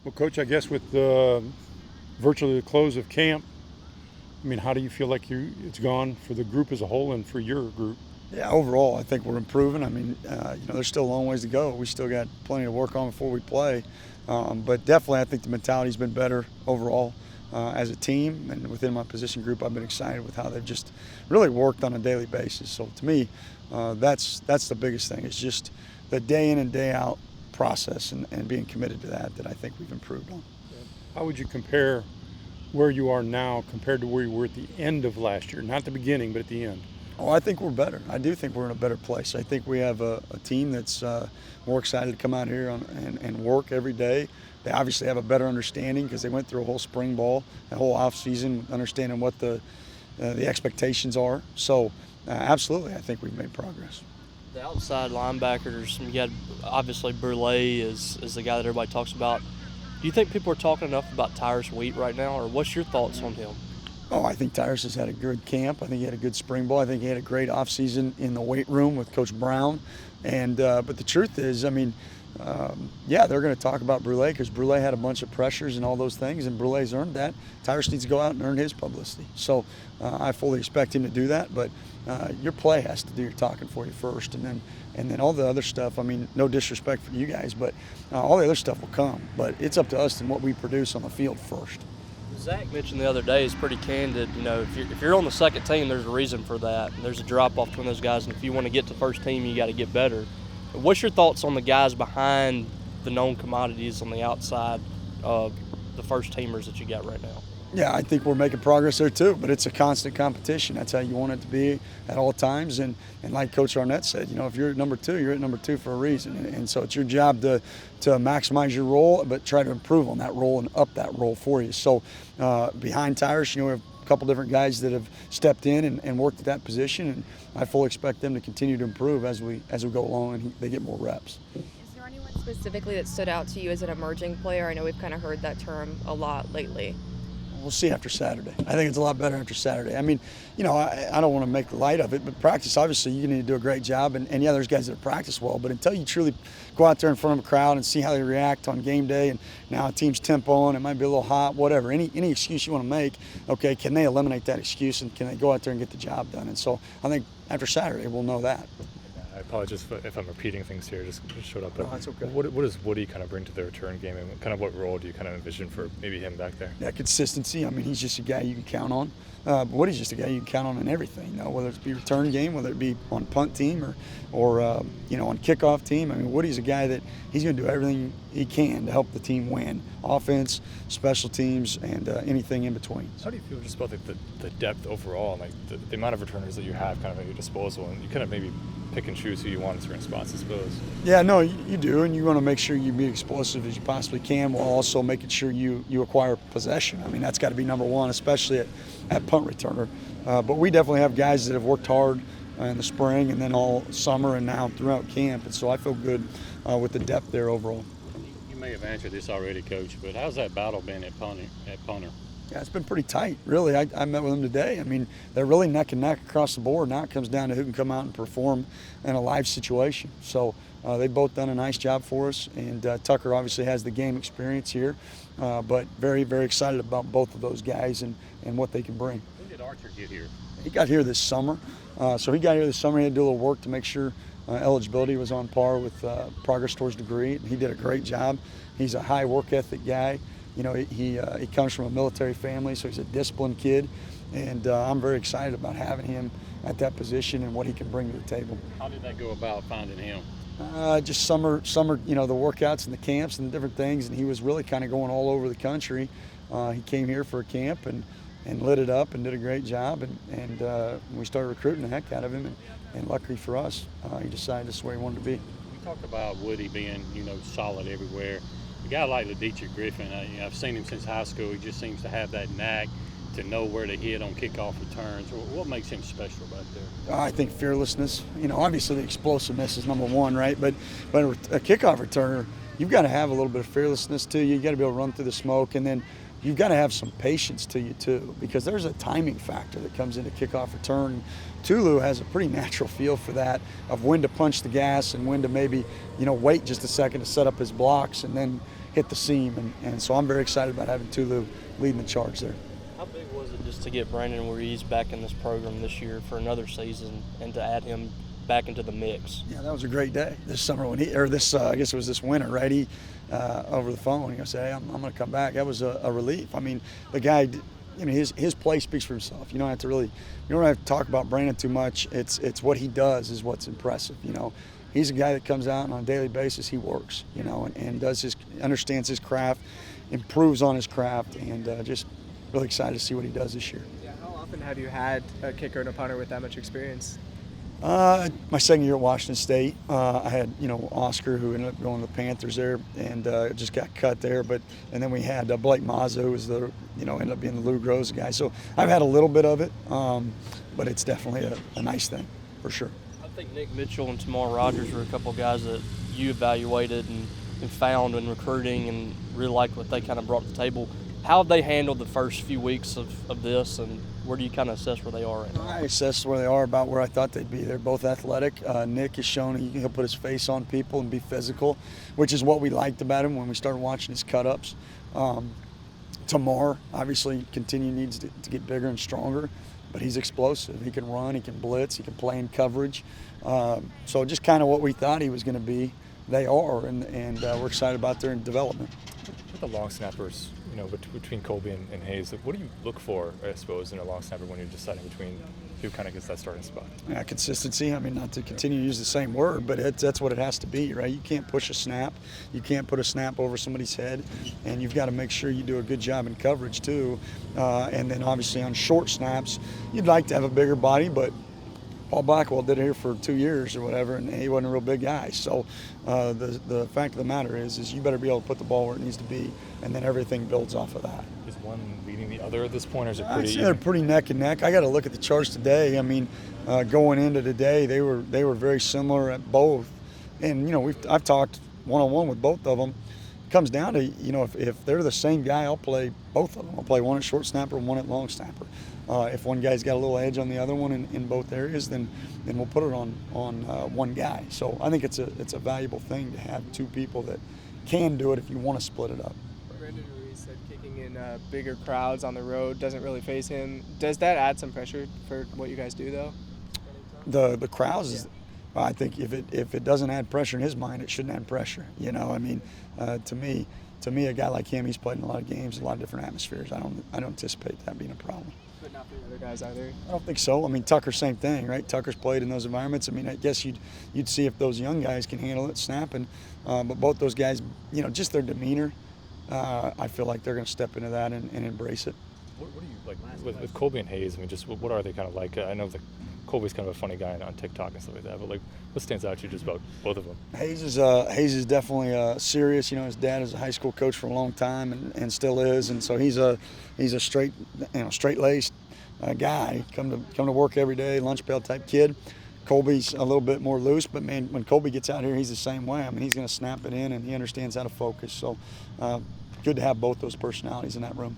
Well, Coach, I guess with virtually the close of camp, I mean, how do you feel like it's gone for the group as a whole and for your group? Yeah, overall, I think we're improving. I mean, there's still a long ways to go. We still got plenty to work on before we play. But definitely, I think the mentality's been better overall as a team. And within my position group, I've been excited with how they've just really worked on a daily basis. So to me, that's the biggest thing. It's just the day in and day out process and being committed to that I think we've improved on. How would you compare where you are now compared to where you were at the end of last year? Not the beginning, but at the end. Oh, I think we're better. I do think we're in a better place. I think we have a team that's more excited to come out here and work every day. They obviously have a better understanding because they went through a whole spring ball, a whole off season, understanding what the expectations are. So absolutely, I think we've made progress. The outside linebackers, you got obviously Brule is the guy that everybody talks about. Do you think people are talking enough about Tyrus Wheat right now, or what's your thoughts on him? Oh, I think Tyrus has had a good camp. I think he had a good spring ball. I think he had a great offseason in the weight room with Coach Brown. And but the truth is, I mean, yeah, they're going to talk about Brule because Brule had a bunch of pressures and all those things, and Brule's earned that. Tyrus needs to go out and earn his publicity. So I fully expect him to do that. But your play has to do your talking for you first, and then all the other stuff. I mean, no disrespect for you guys, but all the other stuff will come. But it's up to us and what we produce on the field first. Zach mentioned the other day is pretty candid. You know, if you're on the second team, there's a reason for that. There's a drop off between those guys, and if you want to get to first team, you got to get better. What's your thoughts on the guys behind the known commodities on the outside of the first teamers that you got right now? Yeah, I think we're making progress there too, but it's a constant competition. That's how you want it to be at all times. And like Coach Arnett said, you know, if you're at number two, you're at number two for a reason. And so it's your job to maximize your role, but try to improve on that role and up that role for you. So behind Tyrus, you know, we have a couple different guys that have stepped in and worked at that position, and I fully expect them to continue to improve as we go along and they get more reps. Is there anyone specifically that stood out to you as an emerging player? I know we've kind of heard that term a lot lately. We'll see after Saturday. I think it's a lot better after Saturday. I mean, you know, I don't want to make light of it, but practice, obviously, you need to do a great job. And yeah, there's guys that practice well, but until you truly go out there in front of a crowd and see how they react on game day, and now a team's tempo and it might be a little hot, whatever, any excuse you want to make, okay, can they eliminate that excuse and can they go out there and get the job done? And so I think after Saturday, we'll know that. I apologize if I'm repeating things here, just showed up. But no, that's okay. What does Woody kind of bring to the return game, and kind of what role do you kind of envision for maybe him back there? Yeah, consistency. I mean, he's just a guy you can count on. But Woody's just a guy you can count on in everything, you know, whether it be return game, whether it be on punt team or you know, on kickoff team. I mean, Woody's a guy that he's going to do everything he can to help the team win, offense, special teams, and anything in between. How do you feel just about the depth overall, and like the amount of returners that you have kind of at your disposal, and you kind of maybe pick and choose who you want in certain spots, I suppose? Yeah, no, you do, and you want to make sure you be explosive as you possibly can, while also making sure you acquire possession. I mean, that's got to be number one, especially at punt returner. But we definitely have guys that have worked hard in the spring and then all summer and now throughout camp, and so I feel good with the depth there overall. You may have answered this already, Coach, but how's that battle been at punter? Yeah, it's been pretty tight, really. I met with them today. I mean, they're really neck and neck across the board. Now it comes down to who can come out and perform in a live situation. So they've both done a nice job for us, and Tucker obviously has the game experience here, but very, very excited about both of those guys and what they can bring. When did Archer get here? He got here this summer. So he got here this summer. He had to do a little work to make sure eligibility was on par with progress towards degree. He did a great job. He's a high work ethic guy. You know, he comes from a military family, so he's a disciplined kid, and I'm very excited about having him at that position and what he can bring to the table. How did that go about finding him? Just summer, you know, the workouts and the camps and the different things, and he was really kind of going all over the country. He came here for a camp and lit it up and did a great job, and we started recruiting the heck out of him, and luckily for us, he decided this is where he wanted to be. You talked about Woody being, you know, solid everywhere. A guy like Dietrich Griffin, I've seen him since high school. He just seems to have that knack to know where to hit on kickoff returns. What makes him special back there? I think fearlessness. You know, obviously the explosiveness is number one, right? But a kickoff returner, you've got to have a little bit of fearlessness to you. You got to be able to run through the smoke, and then you've got to have some patience to you too, because there's a timing factor that comes into kickoff return. Tulu has a pretty natural feel for that, of when to punch the gas and when to maybe, you know, wait just a second to set up his blocks, and then hit the seam, and so I'm very excited about having Tulu leading the charge there. How big was it just to get Brandon Ruiz back in this program this year for another season and to add him back into the mix? Yeah, that was a great day this summer when I guess it was this winter, right? He over the phone, he goes, "Hey, I'm going to come back." That was a relief. I mean, the guy, his play speaks for himself. You don't have to talk about Brandon too much. It's what he does is what's impressive. He's a guy that comes out and on a daily basis he works, and understands his craft, improves on his craft, and just really excited to see what he does this year. Yeah, how often have you had a kicker and a punter with that much experience? My second year at Washington State, I had Oscar, who ended up going to the Panthers there, and just got cut there. And then we had Blake Mazza, who was ended up being the Lou Groves guy. So I've had a little bit of it, but it's definitely a nice thing for sure. I think Nick Mitchell and Tamar Rogers were a couple of guys that you evaluated and found in recruiting and really liked what they kind of brought to the table. How have they handled the first few weeks of this, and where do you kind of assess where they are right now? I assess where they are about where I thought they'd be. They're both athletic. Nick has shown he'll put his face on people and be physical, which is what we liked about him when we started watching his cut-ups. Tamar obviously needs to get bigger and stronger, but he's explosive. He can run, he can blitz, he can play in coverage. So just kind of what we thought he was going to be, they are, and we're excited about their development. With the long snappers, between Colby and Hayes, what do you look for, I suppose, in a long snapper when you're deciding between who kind of gets that starting spot? Yeah, consistency. I mean, not to continue to use the same word, but that's what it has to be, right? You can't push a snap. You can't put a snap over somebody's head, and you've got to make sure you do a good job in coverage too. And then obviously on short snaps, you'd like to have a bigger body, but Paul Blackwell did it here for 2 years or whatever, and he wasn't a real big guy. So the fact of the matter is you better be able to put the ball where it needs to be, and then everything builds off of that. Is one leading the other at this point, or is it pretty I'd say they're pretty neck and neck. I got to look at the charts today. I mean, going into today, they were very similar at both. And I've talked one-on-one with both of them. It comes down to if they're the same guy, I'll play both of them. I'll play one at short snapper and one at long snapper. If one guy's got a little edge on the other one in both areas, then we'll put it on one guy. So I think it's a valuable thing to have two people that can do it if you want to split it up. Brandon Ruiz said kicking in bigger crowds on the road doesn't really faze him. Does that add some pressure for what you guys do though? The crowds is. I think if it doesn't add pressure in his mind, it shouldn't add pressure. I mean, to me, a guy like him, he's played in a lot of games, a lot of different atmospheres. I don't anticipate that being a problem. But not for the other guys either. I don't think so. I mean, Tucker, same thing, right? Tucker's played in those environments. I mean, I guess you'd see if those young guys can handle it, snapping. But both those guys, just their demeanor, I feel like they're going to step into that and embrace it. What do you like with Colby and Hayes? I mean, just what are they kind of like? I know that Colby's kind of a funny guy on TikTok and stuff like that, but what stands out to you just about both of them? Hayes is definitely serious. His dad is a high school coach for a long time and still is, and so he's a straight-laced guy. Come to work every day, lunch pail type kid. Colby's a little bit more loose, but man, when Colby gets out here, he's the same way. I mean, he's going to snap it in, and he understands how to focus. So good to have both those personalities in that room.